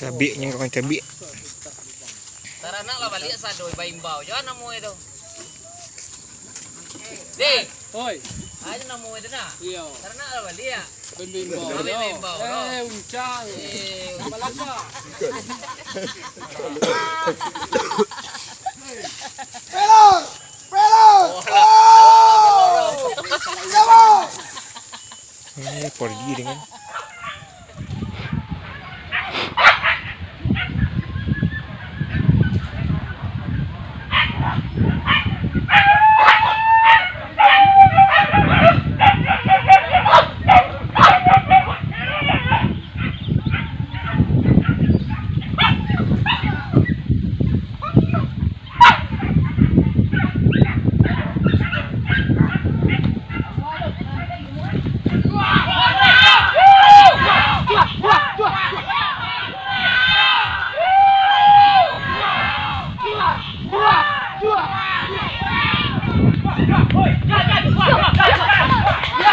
Cabiknya kawan cabik. Tarana lah balik sa doy baimbao. Jangan namo itu. Di. Hoy. Ayo namo itu na. Iya. Tarana lah balik ya. Baimbao. Baimbao. Uncang. Malaka. Pelor! Pelor! Pergi dengan.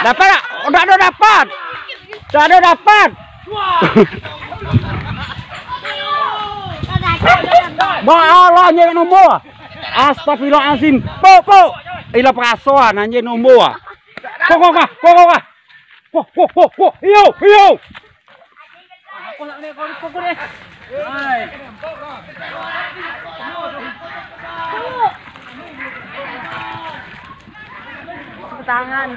Dapat tak? Udah ada dapat. Dah ada dapat. Allah nyen nombor. Astagfirullahalazim. Po. Ila perasuan anjing nombor. Kok. Iyo. Aku nak ni kau ni. Hai. Tangan.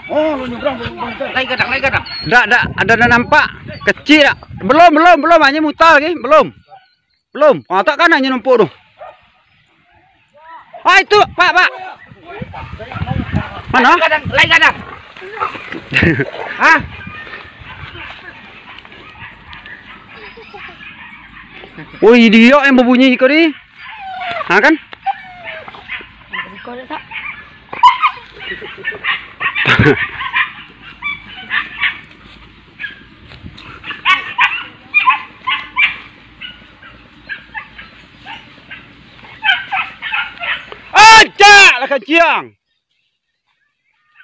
Oh, lu nyebrang. Lagi kadang. Enggak, ada nampak. Kecil tak? Belum hanya mutar lagi, belum. Kalau tak kan hanya numpuk tu. Ah itu, Pak. Mana? Lagi kadang. Hah? Oh, idiot yang berbunyi kau ni. Ha kan? Kau dah tak? Ajak lah kajian.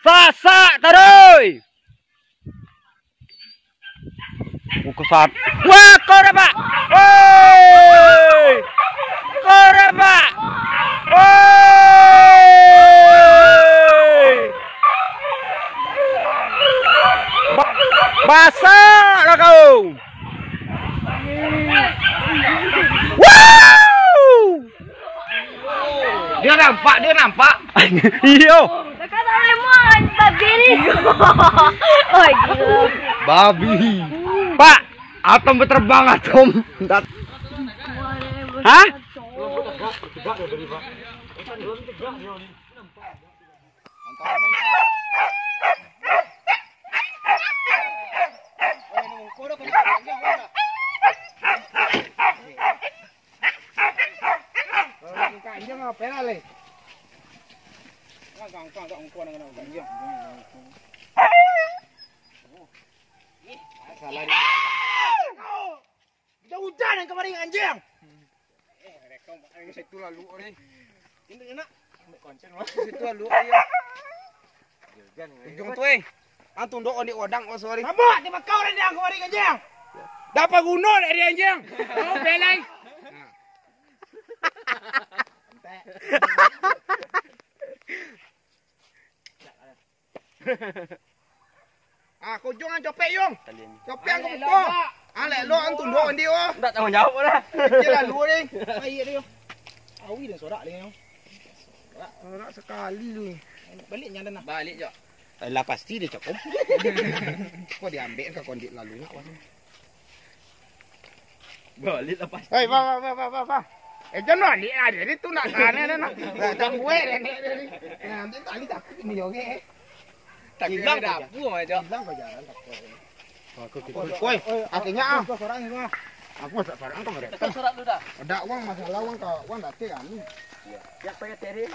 Sasak terus. Kesat. Wah, kau dah Pak. Hei. Kau dah Pak. Hei. Basah lah kau. Wow. Dia nampak. Iyo. Dekat lemon babi ni. Oh gila. Babi. Pak, atom berterbang atom. Hah? Kita hujan yang kemarin anjing. Situ lalu orang. Ini enak. Situ lalu dia. Ujung tu antum doa di odang oh sorry. Apa? Di makau dia kemarin anjing. Dapat gunung dari anjing. Mau belai. Kau jangan copek yung. Copek yang kau pukul. Lek lo antum doa dia oh. Tak tanggung jawab dah. Kecil lalu ni. Baik dia. Awi dan sorak dia. Sorak sekali lu. Baliknya dah nak. Balik je. Lah pasti dia cakap. Kau diambil ke kondit lalu nak. Balik lepas. Hei, va. Jangan balik ada ni tu nak sana dah nak. Tak buat ni. Nanti tali tak ni oke. Tak hilang dapur aja. Hilang kau jalan tak. Woi, akhirnya aku seorang itu. Aku tak seorang kau mereka. Kita surat lu dah. Ada uang masalah uang kau, uang tak kan. Ya pakai teri.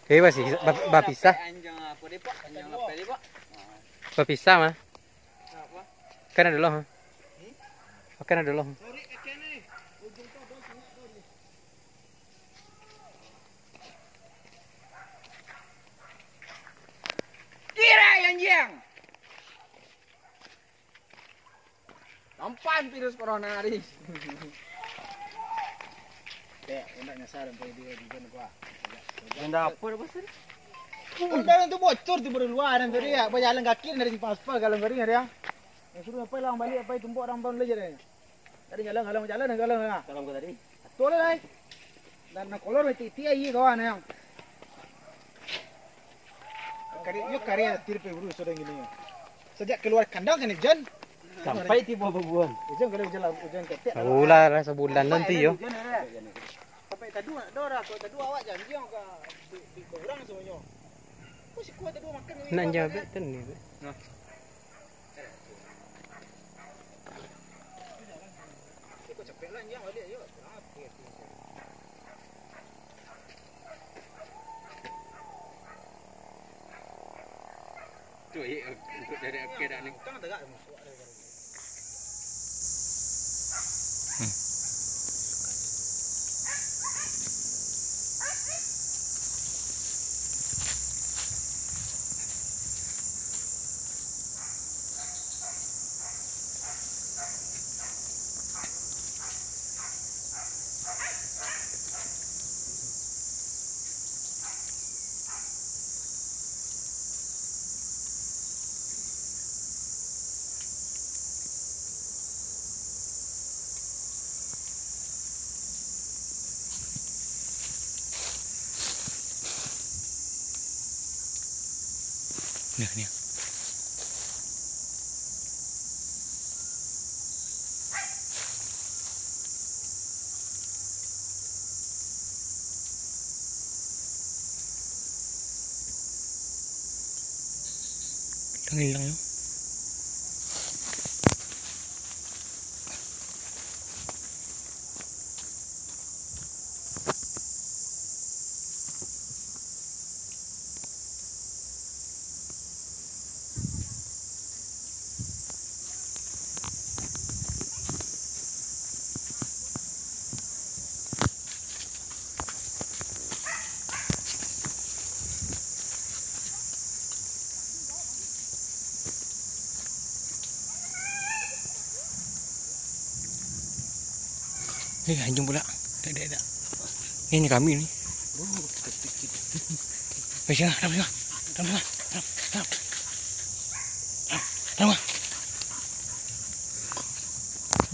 Oke, masih bapisah. Anjang apa deh pak? Anjang apa deh pak? Bapisah mah. Kan ada loh. Kan ada loh. Kira anjing. Tampan virus corona hari. Nak nyasar sampai dia di sana gua. Benda apa dah pasal? Udah tu bocor tu baru luar dan tadi ya, berjalan kaki dari Paspa kalau ngeri dia. Yang suruh apa lang balik apa tumbuk orang bangun lagi dia. Tadi jalan jalan. Kalau kau tadi. Betul lah. Dan nak kolor mesti ai kawan yang. Karya tirpe buru sudah gini. Sejak keluar kandang kan Jan. Sampai tiba berbuan. Jan kalau jalan ketek. Ulah rasa bulan nanti yo. Sampai tadu dora kau tadu awak janji kau di kurang semuanya. Kau si kuat tadu makan ni. Nak jawab betul ni. Kau capek lah yang balik yo. Tu ikut dari okey dah ni. Jangan tegak masuk. Ni. Hilang yo. Anjing pula. Tak. Ini kami ni. Baik sana, dalam.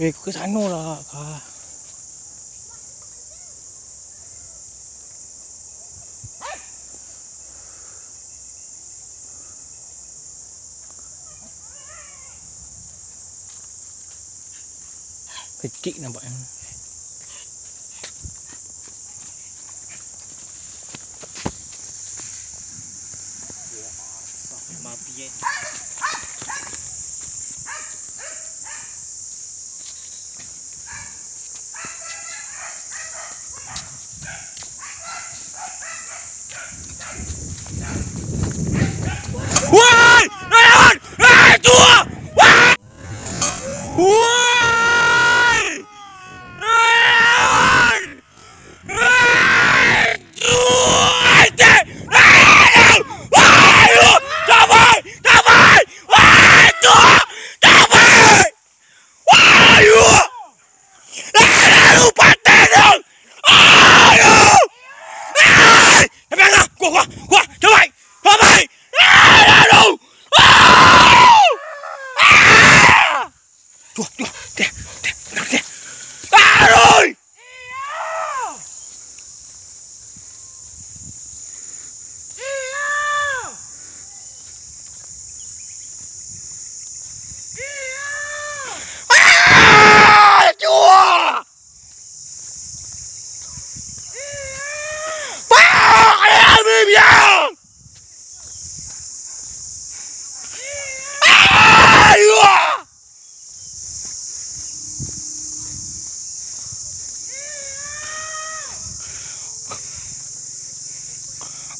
Ke sana lah. Kecil nampaknya. Woi! Lawan! Tua! Woi! Lawan! Tua! Capai!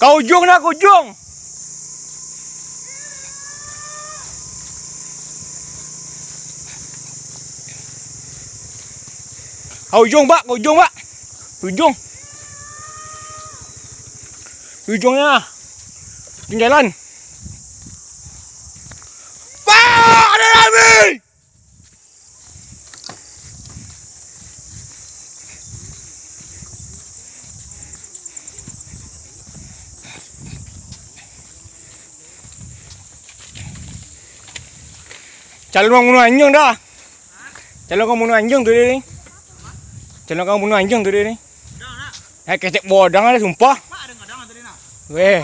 Kau ujung dah, kau ujung. Kau ujung, Pak. Kau ujung, Pak. Ujung. Ujungnya. Tinggalan. Pak, ada lagi. Calon kau bunuh anjing dah. Calon kau bunuh anjing tu dia ni. Calon kau bunuh anjing tu dia ni. Ketek bodang ada sumpah. Weh.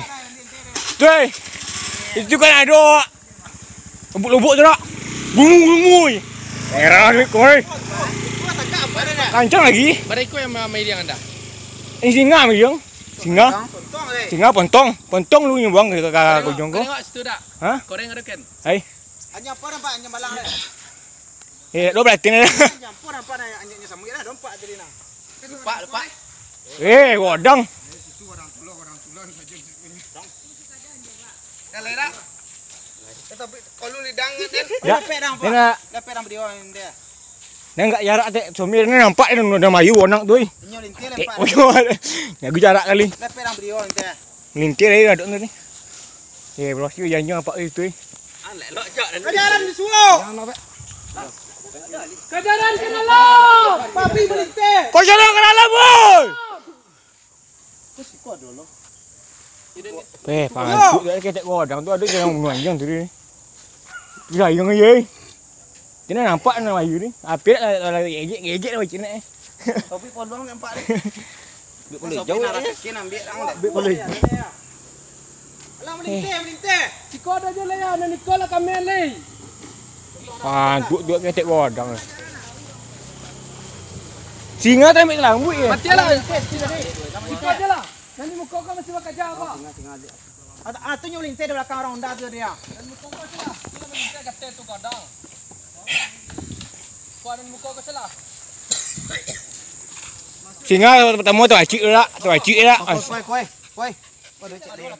Weh. Itu kan ada lubuk-lubuk tu tak. Bungu-bungu. Merah ni kau ni. Kancang lagi. Mereka yang main dia anda. Ini singa macam. Singa pontong. Pontong lu yang buang ke ujung kau. Tengok situ tak? Ha? Koreng ada kan? Hai. Hanya apa nampak hanya balang dah. Lo berarti ni. Hanya apa nampak hanya samui dah dompak tadi nah. Lepak. Godang. Orang tulang saja. Dah lerak. Tetapi kalau lidang kan. Ya. Lepek dah apa? Lepek dah berdua dia. Dia enggak jarak tak. Suami ni nampak dia dah mayu anak tu. Inyo lintir lempak. Jaga jarak kali. Lepek dah berdua dia. Lintir dia ada tu ni. Belah siu jangan nampak itu. Kejaran di suo. Kejaran kena lah. Papi melintir. Kau jangan kena lah boy. Pantuk dia ketek godang tu ada jangan bunuh anjing tu ni. Gila yang ye. Dia nampak nak mayu ni. Apa dah gejek dah macam ni. Tapi polong nampak ni. Boleh jauh nak kena ambil dah. Boleh. Alah melintir. Ciko ada je lah ya, Niko lah kami leh. Pantuk dia ketek godang. Singa tak ambil rambut je. Mati lah. Ciko aja lah. Nanti muka kau masih bakal jawab. Tu nyo lintir di belakang orang dah tu dia. Dan muka kau salah. Kita melintir kata tu kadang. Kau ada muka kau salah. Singa pertama tu acik dah. Tu acik dah. Koi. Kau dah cek dia.